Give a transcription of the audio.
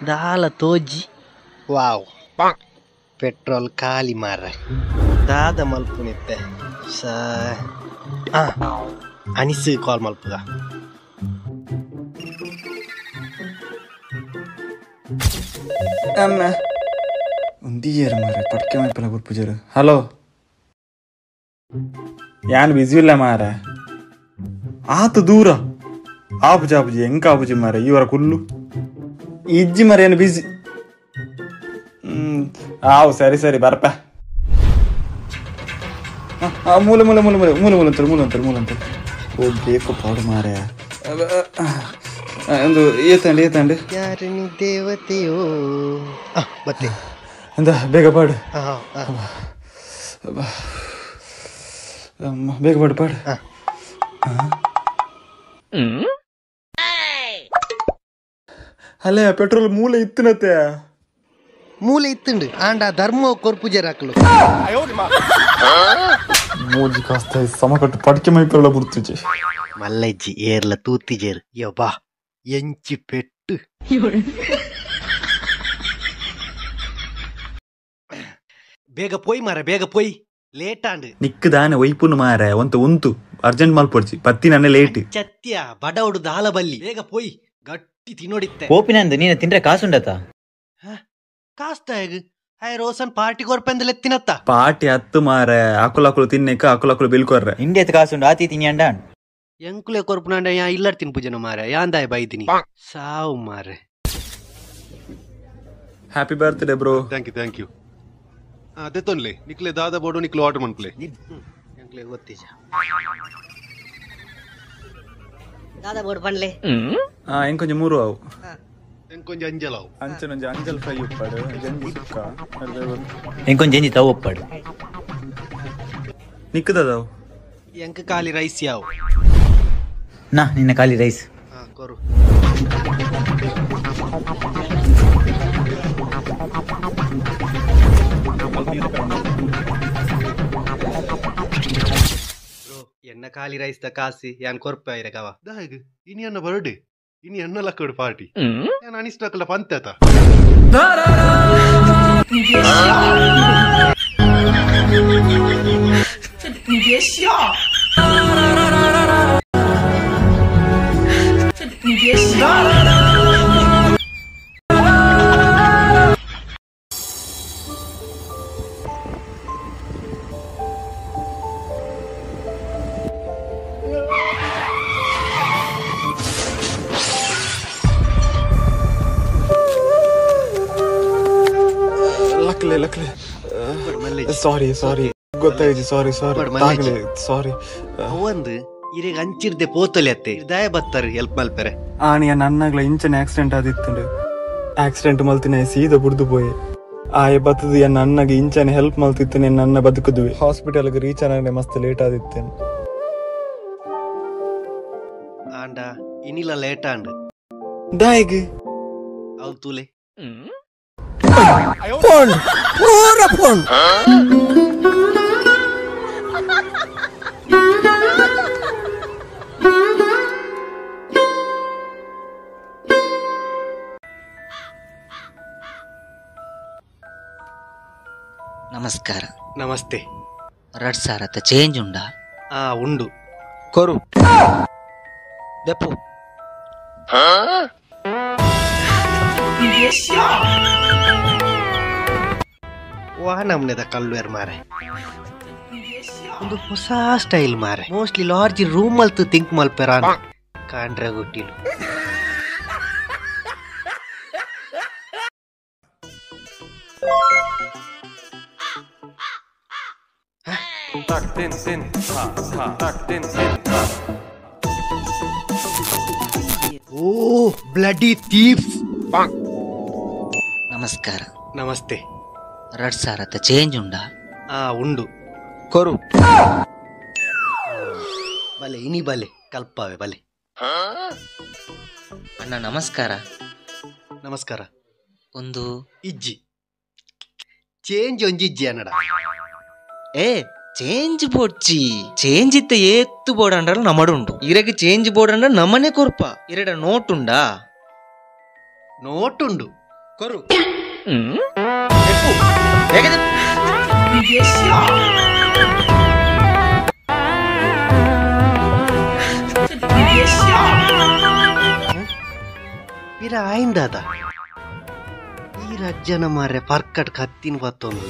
ದಾಲ ತೋಜಿ wow petrol ಖಾಲಿ ಮಾರ ದಾದ ಮಲ್ಪುನಿತ್ತೆ ಸ ಅನಿಸು ಕಾಲ್ ಮಲ್ಪುಗ ಅಮ್ಮ ಒಂದಿಯರ ಮಾರೆ ಪಟ್ಕೆ ಮೈಪಲ ಗುರ್ಪುಜರು ಹಲೋ ಯಾನ್ ಬಿಸಿ ಇಲ್ಲ ಮಾರ ಆತು ದೂರ ಆಪುಜಿ ಆಪುಜಿ ಎಂಕ ಆಪುಜಿ ಮಾರ ಇವರ ಕುಲ್ಲು ಇಜ್ಜಿ ಮರ ಏನು ಬಿಸಿ ಆವು ಸರಿ ಸರಿ ಬರ್ಪ ಮೂಲ ಮೂಲ ಮೂಲ ಮೂಲ ಮೂಲ ಮೂಲಂತಾರೆ ಮೂಲಂತಾರೆ ಮೂಲಂತಾರೆ ಓ ಬೇಕು ಪಾಡು ಮಾರ ಒಂದು ಏತಂಡು ಏತಂಡು ಯಾರು ನೀ ದೇವತೆಯೋ ಬತ್ತೆ ಎಂದ ಬೇಗ ಪಾಡು ಬೇಗ ಪಾಡು ಪಾಡು ಅಲ್ಲೇ ಪೆಟ್ರೋಲ್ ಮೂಲೆ ಇತ್ತಿನತ್ತೆ ಮೂಲೆ ಇತ್ತುಂಡು ಆಂಡ ಧರ್ಮ ಕೊರ್ಪುಜರ್ ಹಾಕಲು ಮೂಜಿ ಕಾಸ್ತ ಸಮಕಟ್ಟು ಪಡ್ಕೆ ಮೈಪೆಲ್ಲ ಬಿಡ್ತಿಜಿ ಮಲ್ಲಜ್ಜಿ ಏರ್ಲ ತೂತಿಜೇರು ಯಬ್ಬಾ ಎಂಚಿ ಪೆಟ್ಟು ಬೇಗ ಪೋಯ್ ಮಾರ ಬೇಗ ಪೋಯ್ ಲೇಟ್ ಆಂಡ್ ನಿಕ್ಕದಾನೆ ಒಯ್ಪುನು ಮಾರ ಒಂತ ಉಂತು ಅರ್ಜೆಂಟ್ ಮಲ್ಪೊಡ್ಚಿ ಪತ್ತಿ ನನ್ನ ಲೇಟ್ ಚತ್ಯ ಬಡ ಹುಡು ದಾಲ ಬಲ್ಲಿ ಬೇಗ ಪೋಯ್ ಗಟ್ಟಿ ತಿನ್ನೋಡಿತ್ತೆ ಓಪಿನಂದು ನೀನು ತಿಂದ್ರೆ ಕಾಸುಂಡತ ಕಾಸ್ತ ಹೇಗ ಹೈ ರೋಸನ್ ಪಾರ್ಟಿ ಕೊರ್ಪೆಂದಲೆ ತಿನ್ನತ್ತ ಪಾಟಿ ಹತ್ತು ಮಾರ ಅಕುಲು ತಿನ್ನೇಕ ಅಕುಲು ಬಿಲ್ಕೊರ್ರೆ ಇಂಡಿಯತ್ ಕಾಸುಂಡು ಆತಿ ತಿನ್ಯಂಡ ಎಂಕುಲೆ ಕೊರ್ಪುನಾಂಡ ಯಾ ಇಲ್ಲರ್ ತಿನ್ಪುಜನ ಮಾರ ಯಾಂದಾಯ ಬೈದಿನಿ ಸಾವು ಮಾರೆ happy birthday bro thank you ಅದೇ ತೊನ್ಲೆ ನಿಕ್ಲೆ ದಾದ ಬೋಡು ನಿಕ್ಲೆ ಆರ್ಡರ್ ಮನ್ಪ್ಲೆ ಎಂಕುಲೆ ಗೊತ್ತಿಜ ದಾದಾ ಬೋರ್ಡ್ ಪನ್ಲೆ ಎಂಕೊಂಚ ಮೂರು ಅವು ಎಂಕೊಂಜ ಅಂಜಲಾವು ಅಂಚನೊಂಜ ಅಂಜಲ್ ಫ್ರೈ ಉಪ್ಪಾಡು ಜಂಜಿ ಸುಕ್ಕ ಇಂಕೊಂದು ಜಂಜಿ ತವ ಒಪ್ಪಾಡು ನಿಕ್ಕದವು ಎಂಕ ಖಾಲಿ ರೈಸ್ ಯಾವು ನಾ ನಿನ್ನ ಖಾಲಿ ರೈಸ್ ಕೊರು ಎನ್ನ ಖಾಲಿ ರೈಸ್ ದ ಕಾಸಿ ಯಾನ್ ಕೊರ್ಪ ಇರಗವ ದಾಯಗ ಇನಿ ಅನ್ನ ಬರ್ಡೇ ಇನಿ ಅನ್ನ ಲಕ್ಕಡು ಪಾರ್ಟಿ ನಾನು ಅನಿಸ್ಟಕಲ್ಲ ಪಂತೆತ ಲಕ್ಲೆ ಸಾರಿ ಗೊತ್ತಾಯ್ತು ಸಾರಿ ಒಂದು ಇರೆಗ ಅಂಚಿರ್ದೆ ಪೋತಲೆ ಅತ್ತೆ ದಯ ಬತ್ತಾರೆ ಹೆಲ್ಪ್ ಮಲ್ಪೆರೆ ಆನಿಯ ನನ್ನಗ್ಲ ಇಂಚನೆ ಆಕ್ಸಿಡೆಂಟ್ ಆದಿತ್ತು ಆಕ್ಸಿಡೆಂಟ್ ಮಲ್ತಿನ ಸೀದಾ ಬುಡ್ದು ಪೋಯೆ ಆಯ ಬತ್ತದು ಎನ್ನ ಅನ್ನಗೆ ಇಂಚನೆ ಹೆಲ್ಪ್ ಮಲ್ತಿತ್ತೇನೆ ನನ್ನ ಬದುಕುದುವೆ ಹಾಸ್ಪಿಟಲ್ಗೆ ರೀಚ್ ಆನಾಗನೆ ಮಸ್ತ್ ಲೇಟ್ ಆದಿತ್ತೇನೆ ಆಂಡ ಇನಿಲ ಲೇಟ್ ಆಂಡ್ ದಾಯಿಗ್ ಅವ್ ತೂಲೆ ನಮಸ್ಕಾರ ನಮಸ್ತೆ 2000 ಚೇಂಜ್ ಉಂಡಾ ಉಂಡು ಕೊರು ದೆಪ್ಪು ವಾ ನಮ್ನೆದ ಕಲ್ವೇರ್ ಮಾರೆ ಒಂದು ಹೊಸ ಸ್ಟೈಲ್ ಮಾರೆ ಮೋಸ್ಟ್ಲಿ ಲಾರ್ಜ್ ರೂಮ್ ಮಲ್ತು ಥಿಂಕ್ ಮಲ್ಪೆರ ಕಾಂಡ್ರೆ ಗುಟ್ಟಿಲು ಓ ಬ್ಲಡಿ ಥೀಫ್ಸ್ ನಮಸ್ಕಾರ ನಮಸ್ತೆ 2000 ಚೇಂಜ್ ಉಂಡಾ ಉಂಡು ಕೊರು ಬಲೆ ಇನಿ ಬಲೆ ಕಲ್ಪವೆ ಬಲೆ ಅಣ್ಣ ನಮಸ್ಕಾರ ನಮಸ್ಕಾರ ಒಂದು ಇಜ್ಜಿ ಚೇಂಜ್ ಒಂಜಿ ಇಜ್ಜಿ ಅನ್ನಡ ಏ ಚೇಂಜ್ ಬೋಡ್ಚಿ ಚೇಂಜ್ ಇತ್ತ ಏತ್ತು ಬೋರ್ಡ್ ಅಂಡಲ್ಲ ನಮ್ಮಡು ಉಂಟು ಇರಗೆ ಚೇಂಜ್ ಬೋರ್ಡ್ ಅಂಡ ನಮ್ಮನೆ ಕೊರ್ಪ ಇರಡ ನೋಟ್ ಉಂಡಾ ನೋಟುಂಡು ಕೊರು ಇರ ಆಯಿಂದಾದ ಈ ರಜ್ಜನ ಮಾರೆ ಪರ್ಕಟ್ ಕತ್ತಿನ ಬತ್ತೊಂದು